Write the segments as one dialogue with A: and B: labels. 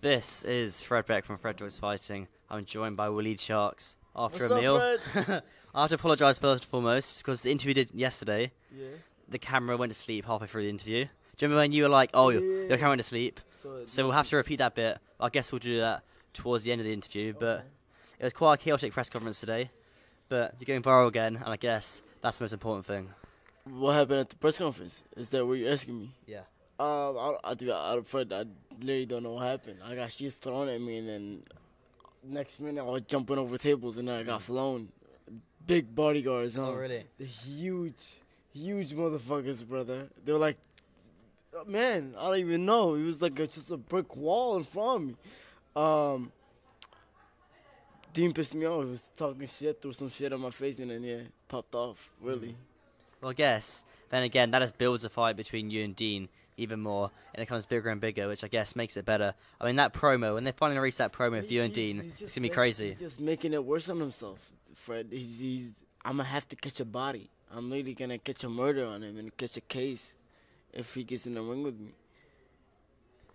A: This is Fred Beck from Fred Talks Fighting. I'm joined by Walid Sharks after
B: What's
A: a meal.
B: up, Fred?
A: I have to apologise first and foremost because the interview did yesterday.
B: Yeah.
A: The camera went to sleep halfway through the interview. Do you remember when you were like, "Oh,
B: Yeah.
A: your camera went to sleep"? So we'll have to
B: to.
A: repeat that bit. I guess we'll do that towards the end of the interview. But it was quite a chaotic press conference today. But you're going viral again, and I guess that's the most important thing.
B: What happened at the press conference? Is that what you're asking me?
A: Yeah.
B: Fred, I literally don't know what happened. I got she's thrown at me, and then next minute I was jumping over tables, and then I got flown. Big bodyguards, huh?
A: Oh, really?
B: The huge motherfuckers, brother. They were like, man, I don't even know. It was like just a brick wall in front of me. Dean pissed me off. He was talking shit, threw some shit on my face, and then, popped off, really.
A: Well, I guess, then again, that just builds a fight between you and Dean even more, and it becomes bigger and bigger, which I guess makes it better. I mean, that promo, when they finally release that promo with you and Dean, it's going to be crazy.
B: He's just making it worse on himself, Fred. I'm going to have to catch a body. I'm really going to catch a murder on him and catch a case if he gets in the ring with me.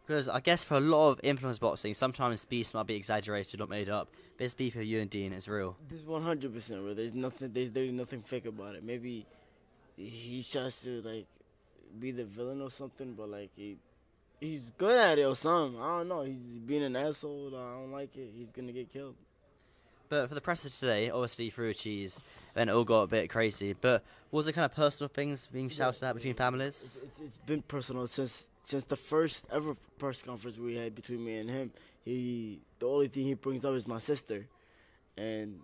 A: Because I guess for a lot of influence boxing, sometimes beefs might be exaggerated or made up. This beef with you and Dean is real.
B: This is 100% real. There's literally nothing fake about it. Maybe he tries to, like, be the villain or something, but, like, he's good at it or something. I don't know. He's being an asshole. I don't like it. He's going to get killed.
A: But for the press of today, obviously threw a cheese, then it all got a bit crazy. But was it kind of personal things being shouted at between families?
B: It's been personal since the first ever press conference we had between me and him. The only thing he brings up is my sister, and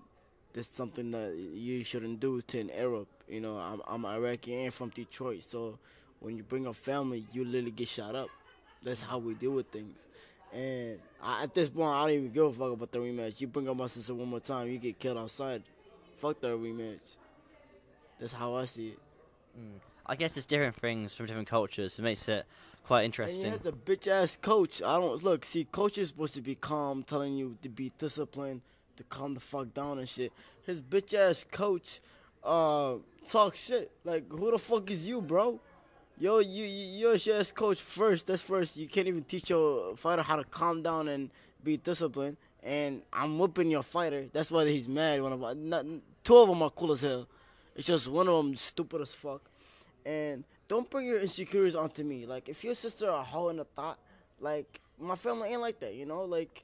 B: that's something that you shouldn't do to an Arab. You know, I'm Iraqi and from Detroit, so when you bring up family, you literally get shot up. That's how we deal with things. And at this point, I don't even give a fuck about the rematch. You bring up my sister one more time, you get killed outside. Fuck the rematch. That's how I see it.
A: I guess it's different things from different cultures. It makes it quite interesting.
B: And he has a bitch-ass coach. Coach is supposed to be calm, telling you to be disciplined, to calm the fuck down and shit. His bitch-ass coach talks shit. Like, who the fuck is you, bro? You're a shit-ass coach first. That's first. You can't even teach your fighter how to calm down and be disciplined. And I'm whipping your fighter. That's why he's mad. Two of them are cool as hell. It's just one of them stupid as fuck. And don't bring your insecurities onto me. Like, if your sister a hoe in a thought, like, my family ain't like that, you know? Like,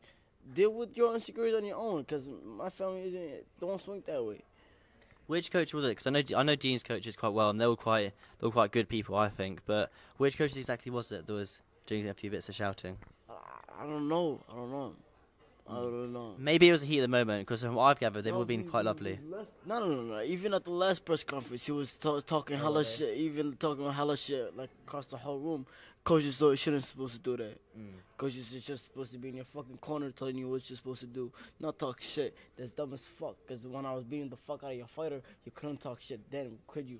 B: deal with your insecurities on your own, because my family don't swing that way.
A: Which coach was it? Because I know Dean's coaches quite well, and they were quite good people, I think. But which coach exactly was it that was doing a few bits of shouting?
B: I don't know. I don't know.
A: Maybe it was a heat of the moment, because from what I've gathered, they've all been quite lovely.
B: No. Even at the last press conference, he was talking hella shit, even talking hella shit, like, across the whole room. Coaches shouldn't supposed to do that. Coaches are just supposed to be in your fucking corner telling you what you're supposed to do, not talk shit. That's dumb as fuck, because when I was beating the fuck out of your fighter, you couldn't talk shit then, could you?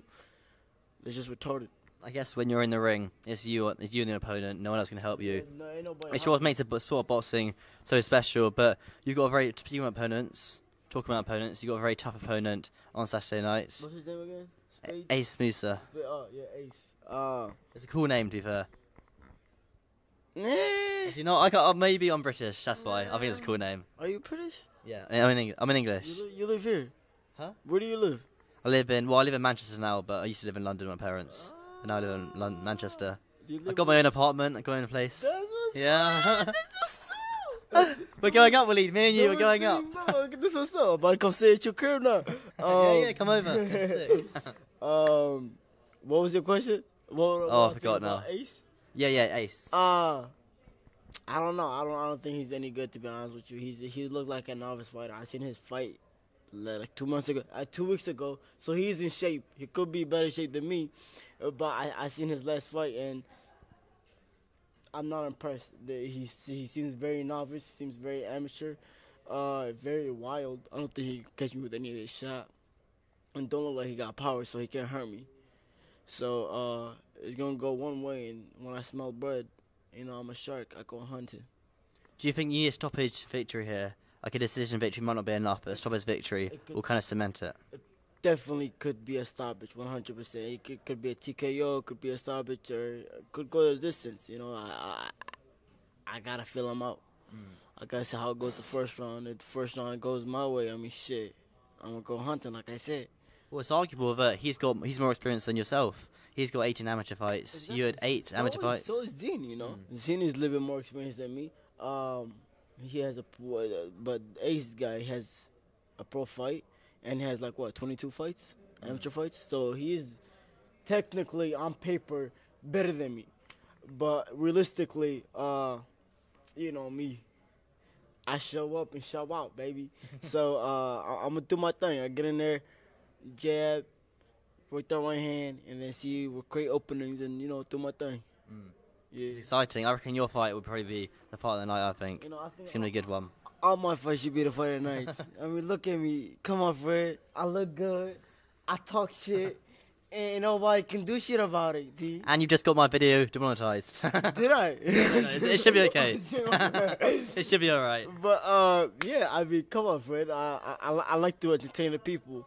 B: It's just retarded.
A: I guess when you're in the ring, it's you and the opponent. No one else can help you.
B: No, ain't nobody
A: It's what makes the sport of boxing so special. But you've got speaking about opponents, talking about opponents, you've got a very tough opponent on Saturday night.
B: What's his name again? Spade?
A: Ace Musa.
B: Oh, yeah, Ace.
A: It's a cool name, to be fair.
B: Nah.
A: Do you know? Maybe I'm British. That's why. I think it's a cool name.
B: Are you British?
A: Yeah, I'm in English.
B: You live here?
A: Huh?
B: Where do you live?
A: I live in Manchester now, but I used to live in London with my parents. And now I live in Manchester. I got my own apartment. I got my own place.
B: That's what's
A: Yeah.
B: That's what's up.
A: We're going up, Walid. Me and you, we're going up.
B: No, this what's up. I'm about to come stay at your crib now.
A: Yeah, come over. That's sick.
B: What was your question?
A: I forgot now.
B: Ace?
A: Yeah, Ace.
B: I don't know. I don't think he's any good, to be honest with you. He looked like a novice fighter. I seen his fight like 2 months ago, 2 weeks ago. So he's in shape. He could be better shape than me, but I seen his last fight and I'm not impressed. He seems very novice. He seems very amateur, very wild. I don't think he can catch me with any of this shot, and don't look like he got power, so he can't hurt me. So it's gonna go one way, and when I smell blood, you know, I'm a shark. I go hunting.
A: Do you think you need a stoppage victory here? Like a decision victory might not be enough, but a stoppage victory will kind of cement it.
B: It definitely could be a stoppage, 100%. It could be a TKO, could be a stoppage, or could go the distance. You know, I gotta fill him out. Like I said, how it goes the first round. If the first round goes my way, I mean, shit, I'm gonna go hunting. Like I said.
A: Well, it's arguable that he's more experienced than yourself. He's got 18 amateur fights.
B: Exactly.
A: You had 8 amateur fights.
B: So is Deen, you know. Deen is a little bit more experienced than me. He has but Ace guy has a pro fight, and he has like what 22 fights, amateur fights. So he is technically on paper better than me, but realistically, you know me. I show up and show out, baby. So I'm gonna do my thing. I get in there, jab, work that right hand, and then see with great openings and do my thing. Yeah.
A: It's exciting. I reckon your fight would probably be the fight of the night. I think.
B: I think
A: It's gonna be a good one.
B: All my fights should be the fight of the night. I mean, look at me. Come on, Fred. I look good. I talk shit. And nobody can do shit about it, D.
A: And you just got my video demonetized.
B: Did I?
A: It should be okay. It should be alright.
B: But, yeah, I mean, come on, Fred. I like to entertain the people.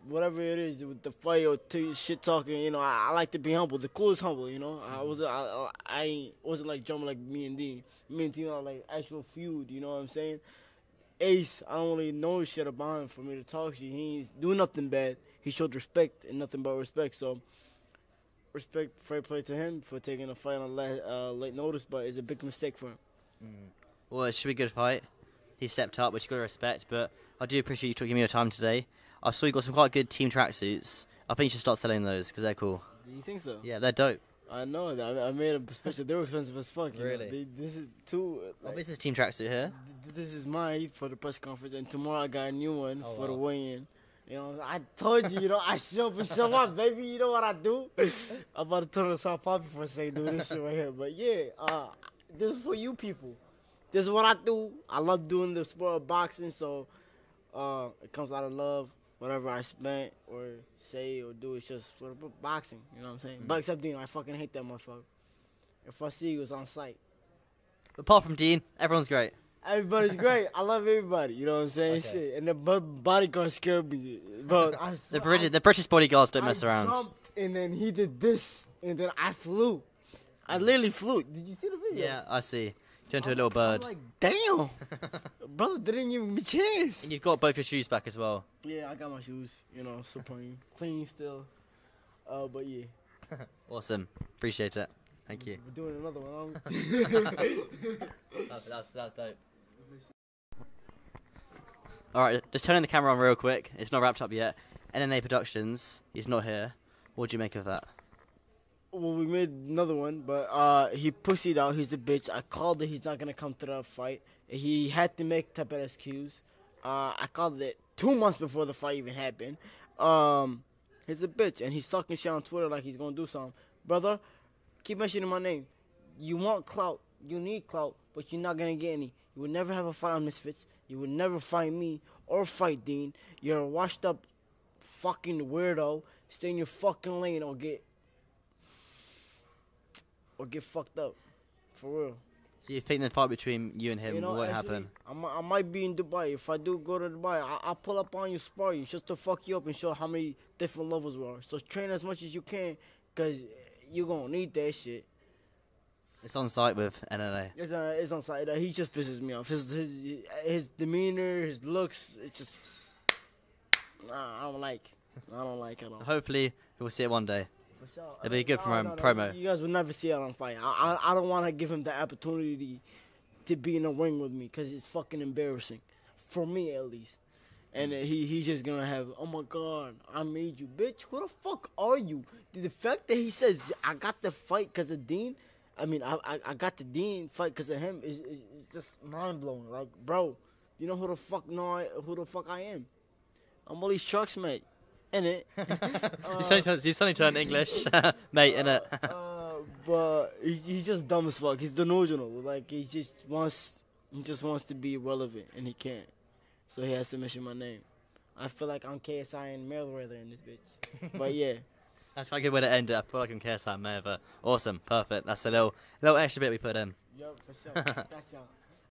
B: Whatever it is, with the fight or shit talking, I like to be humble. The cool is humble, I wasn't like jumping like me and Deen. Me and Deen are like actual feud, you know what I'm saying? Ace, I don't really know shit about him for me to talk shit. He ain't doing nothing bad. He showed respect and nothing but respect. So, respect, fair play to him for taking a fight on late notice, but it's a big mistake for him.
A: Well, it should be a good fight. He stepped up, which you got to respect, but I do appreciate you giving me your time today. I saw you got some quite good team tracksuits. I think you should start selling those because they're cool.
B: Do you think so?
A: Yeah, they're dope.
B: I know that. I made a special. They were expensive as fuck.
A: Really?
B: This is too.
A: Like, this is a team tracksuit here.
B: This is mine for the press conference, and tomorrow I got a new one for the weigh-in. I told you, I show up and show up, baby. You know what I do? I'm about to turn this off poppy for a second, doing this shit right here. But yeah, this is for you people. This is what I do. I love doing the sport of boxing, so it comes out of love. Whatever I spent or say or do, it's just for boxing. You know what I'm saying? But except Deen, I fucking hate that motherfucker. If I see you, it's on sight.
A: Apart from Deen, everyone's great.
B: Everybody's great. I love everybody. You know what I'm saying?
A: Okay.
B: Shit. And the bodyguard scared me. But
A: The British bodyguards don't mess around.
B: I jumped, and then he did this, and then I flew. I literally flew. Did you see the video?
A: Yeah, I see. Turned into a little bird.
B: I'm like, damn. Brother didn't give me a chance.
A: And you've got both your shoes back as well.
B: Yeah, I got my shoes. Supreme. Clean still. But yeah.
A: Awesome. Appreciate it. Thank you.
B: We're doing another one.
A: That's dope. Alright, just turning the camera on real quick. It's not wrapped up yet. NNA Productions. He's not here. What do you make of that?
B: Well, we made another one, but he pussied out. He's a bitch. I called it. He's not going to come to the fight. He had to make type of excuse. I called it 2 months before the fight even happened. He's a bitch, and he's talking shit on Twitter like he's going to do something. Brother, keep mentioning my name. You want clout. You need clout, but you're not going to get any. You would never have a fight on Misfits. You would never fight me or fight Deen. You're a washed up fucking weirdo. Stay in your fucking lane or get fucked up. For real.
A: So you think the fight between you and him won't happen?
B: I might be in Dubai. If I do go to Dubai, I'll pull up on you, spar you, just to fuck you up and show how many different levels we are. So train as much as you can, because you're going to need that shit.
A: It's on site with NNA.
B: It's on site. He just pisses me off. His demeanor, his looks, it's just... I don't like at all.
A: Hopefully, we'll see it one day.
B: For sure.
A: It'll be a good promo.
B: You guys will never see it on fight. I don't want to give him the opportunity to be in a ring with me because it's fucking embarrassing. For me, at least. And he's just going to have, oh, my God, I made you. Bitch, who the fuck are you? The fact that he says, I got the fight because of Deen, I mean, I got the Deen fight because of him is just mind-blowing. Like, bro, you know who the fuck I am? I'm Walid Sharks, mate. Innit?
A: He's suddenly turned English, mate, innit?
B: But he's just dumb as fuck. He's delusional. Like, he just wants to be relevant, and he can't. So he has to mention my name. I feel like I'm KSI and Mayweather in this bitch. But yeah.
A: That's quite a good way to end it. I feel like I'm KSI and Mayweather. Awesome, perfect. That's a little extra bit we put in.
B: Yup, for sure. That's y'all.